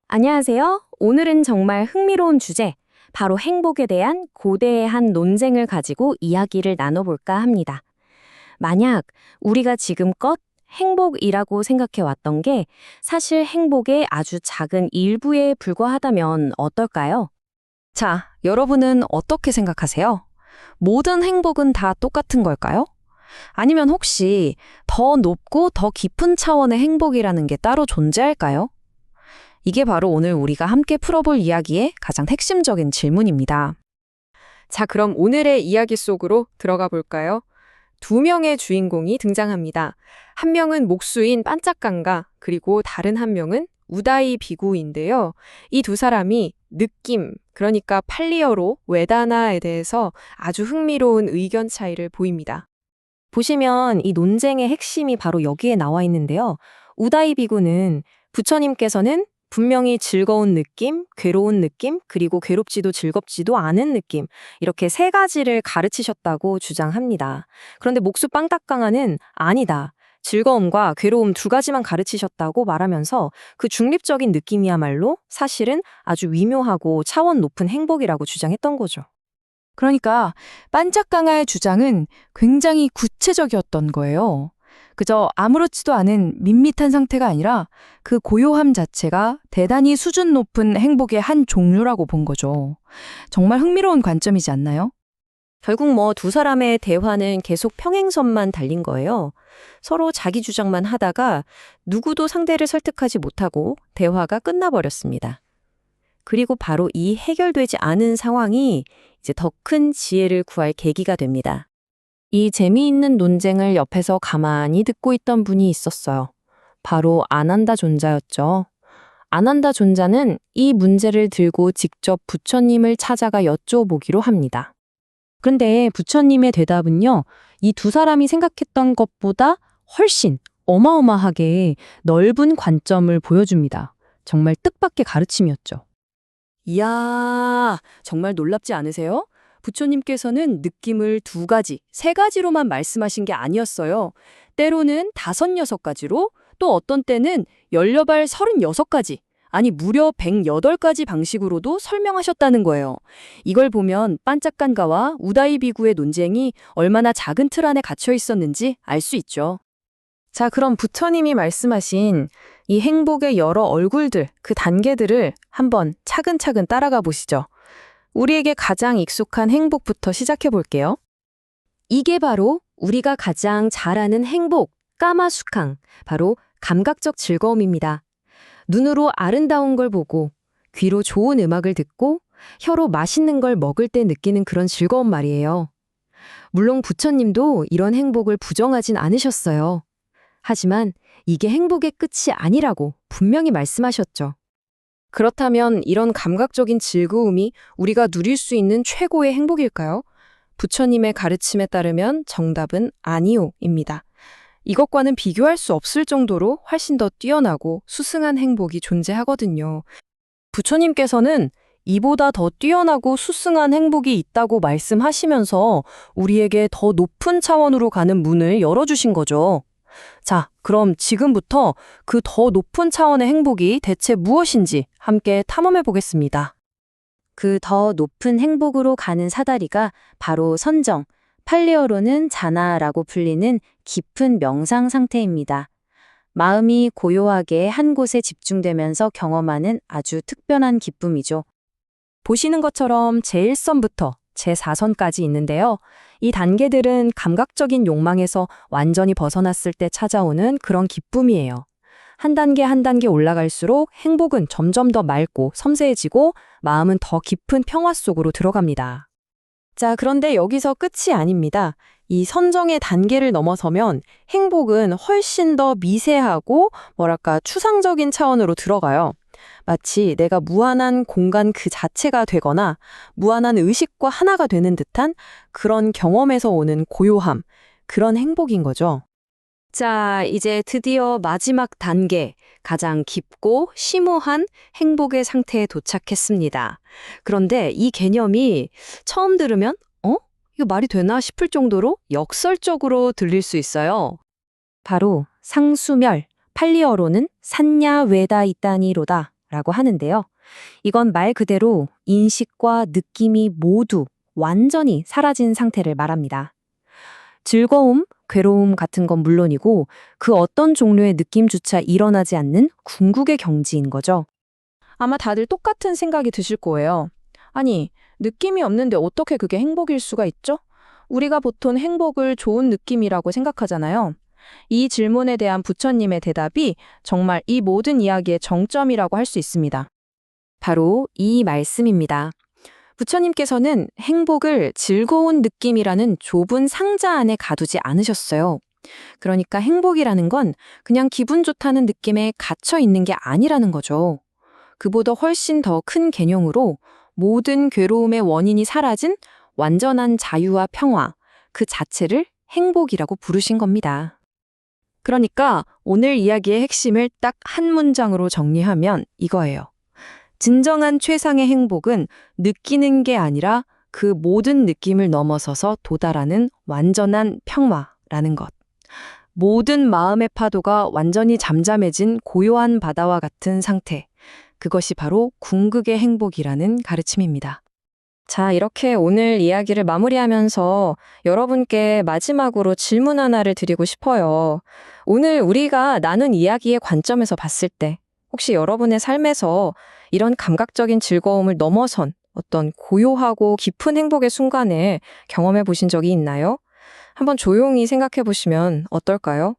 안녕하세요. 오늘은 정말 흥미로운 주제, 바로 행복에 대한 고대한 논쟁을 가지고 이야기를 나눠볼까 합니다. 만약 우리가 지금껏 행복이라고 생각해 왔던 게 사실 행복의 아주 작은 일부에 불과하다면 어떨까요? 자, 여러분은 어떻게 생각하세요? 모든 행복은 다 똑같은 걸까요? 아니면 혹시 더 높고 더 깊은 차원의 행복이라는 게 따로 존재할까요? 이게 바로 오늘 우리가 함께 풀어볼 이야기의 가장 핵심적인 질문입니다. 자, 그럼 오늘의 이야기 속으로 들어가 볼까요? 두 명의 주인공이 등장합니다. 한 명은 목수인 반짝강가, 그리고 다른 한 명은 우다이 비구인데요. 이 두 사람이 느낌, 그러니까 팔리어로 외다나에 대해서 아주 흥미로운 의견 차이를 보입니다. 보시면 이 논쟁의 핵심이 바로 여기에 나와 있는데요. 우다이 비구는 부처님께서는 분명히 즐거운 느낌, 괴로운 느낌, 그리고 괴롭지도 즐겁지도 않은 느낌, 이렇게 세 가지를 가르치셨다고 주장합니다. 그런데 목수 빵딱강아는 아니다. 즐거움과 괴로움 두 가지만 가르치셨다고 말하면서 그 중립적인 느낌이야말로 사실은 아주 미묘하고 차원 높은 행복이라고 주장했던 거죠. 그러니까 반짝강아의 주장은 굉장히 구체적이었던 거예요. 그저 아무렇지도 않은 밋밋한 상태가 아니라 그 고요함 자체가 대단히 수준 높은 행복의 한 종류라고 본 거죠. 정말 흥미로운 관점이지 않나요? 결국 두 사람의 대화는 계속 평행선만 달린 거예요. 서로 자기 주장만 하다가 누구도 상대를 설득하지 못하고 대화가 끝나버렸습니다. 그리고 바로 이 해결되지 않은 상황이 이제 더 큰 지혜를 구할 계기가 됩니다. 이 재미있는 논쟁을 옆에서 가만히 듣고 있던 분이 있었어요. 바로 아난다 존자였죠. 아난다 존자는 이 문제를 들고 직접 부처님을 찾아가 여쭤보기로 합니다. 그런데 부처님의 대답은요, 이 두 사람이 생각했던 것보다 훨씬 어마어마하게 넓은 관점을 보여줍니다. 정말 뜻밖의 가르침이었죠. 이야, 정말 놀랍지 않으세요? 부처님께서는 느낌을 두 가지, 세 가지로만 말씀하신 게 아니었어요. 때로는 5, 6가지로, 또 어떤 때는 10발 36가지, 아니 무려 108가지 방식으로도 설명하셨다는 거예요. 이걸 보면 반짝간가와 우다이 비구의 논쟁이 얼마나 작은 틀 안에 갇혀 있었는지 알 수 있죠. 자, 그럼 부처님이 말씀하신 이 행복의 여러 얼굴들, 그 단계들을 한번 차근차근 따라가 보시죠. 우리에게 가장 익숙한 행복부터 시작해 볼게요. 이게 바로 우리가 가장 잘 아는 행복, 까마숙항, 바로 감각적 즐거움입니다. 눈으로 아름다운 걸 보고, 귀로 좋은 음악을 듣고, 혀로 맛있는 걸 먹을 때 느끼는 그런 즐거움 말이에요. 물론 부처님도 이런 행복을 부정하진 않으셨어요. 하지만 이게 행복의 끝이 아니라고 분명히 말씀하셨죠. 그렇다면 이런 감각적인 즐거움이 우리가 누릴 수 있는 최고의 행복일까요? 부처님의 가르침에 따르면 정답은 아니오입니다. 이것과는 비교할 수 없을 정도로 훨씬 더 뛰어나고 수승한 행복이 존재하거든요. 부처님께서는 이보다 더 뛰어나고 수승한 행복이 있다고 말씀하시면서 우리에게 더 높은 차원으로 가는 문을 열어주신 거죠. 자, 그럼 지금부터 그 더 높은 차원의 행복이 대체 무엇인지 함께 탐험해 보겠습니다. 그 더 높은 행복으로 가는 사다리가 바로 선정, 팔리어로는 자나라고 불리는 깊은 명상 상태입니다. 마음이 고요하게 한 곳에 집중되면서 경험하는 아주 특별한 기쁨이죠. 보시는 것처럼 제1선부터 제4선까지 있는데요. 이 단계들은 감각적인 욕망에서 완전히 벗어났을 때 찾아오는 그런 기쁨이에요. 한 단계 한 단계 올라갈수록 행복은 점점 더 맑고 섬세해지고 마음은 더 깊은 평화 속으로 들어갑니다. 자, 그런데 여기서 끝이 아닙니다. 이 선정의 단계를 넘어서면 행복은 훨씬 더 미세하고 추상적인 차원으로 들어가요. 마치 내가 무한한 공간 그 자체가 되거나 무한한 의식과 하나가 되는 듯한 그런 경험에서 오는 고요함, 그런 행복인 거죠. 자, 이제 드디어 마지막 단계, 가장 깊고 심오한 행복의 상태에 도착했습니다. 그런데 이 개념이 처음 들으면 이거 말이 되나 싶을 정도로 역설적으로 들릴 수 있어요. 바로 상수멸, 팔리어로는 산야 외다 이따니로다. 라고 하는데요. 이건 말 그대로 인식과 느낌이 모두 완전히 사라진 상태를 말합니다. 즐거움, 괴로움 같은 건 물론이고 그 어떤 종류의 느낌조차 일어나지 않는 궁극의 경지인 거죠. 아마 다들 똑같은 생각이 드실 거예요. 아니, 느낌이 없는데 어떻게 그게 행복일 수가 있죠? 우리가 보통 행복을 좋은 느낌이라고 생각하잖아요. 이 질문에 대한 부처님의 대답이 정말 이 모든 이야기의 정점이라고 할 수 있습니다. 바로 이 말씀입니다. 부처님께서는 행복을 즐거운 느낌이라는 좁은 상자 안에 가두지 않으셨어요. 그러니까 행복이라는 건 그냥 기분 좋다는 느낌에 갇혀 있는 게 아니라는 거죠. 그보다 훨씬 더 큰 개념으로 모든 괴로움의 원인이 사라진 완전한 자유와 평화, 그 자체를 행복이라고 부르신 겁니다. 그러니까 오늘 이야기의 핵심을 딱 한 문장으로 정리하면 이거예요. 진정한 최상의 행복은 느끼는 게 아니라 그 모든 느낌을 넘어서서 도달하는 완전한 평화라는 것. 모든 마음의 파도가 완전히 잠잠해진 고요한 바다와 같은 상태. 그것이 바로 궁극의 행복이라는 가르침입니다. 자, 이렇게 오늘 이야기를 마무리하면서 여러분께 마지막으로 질문 하나를 드리고 싶어요. 오늘 우리가 나눈 이야기의 관점에서 봤을 때 혹시 여러분의 삶에서 이런 감각적인 즐거움을 넘어선 어떤 고요하고 깊은 행복의 순간을 경험해 보신 적이 있나요? 한번 조용히 생각해 보시면 어떨까요?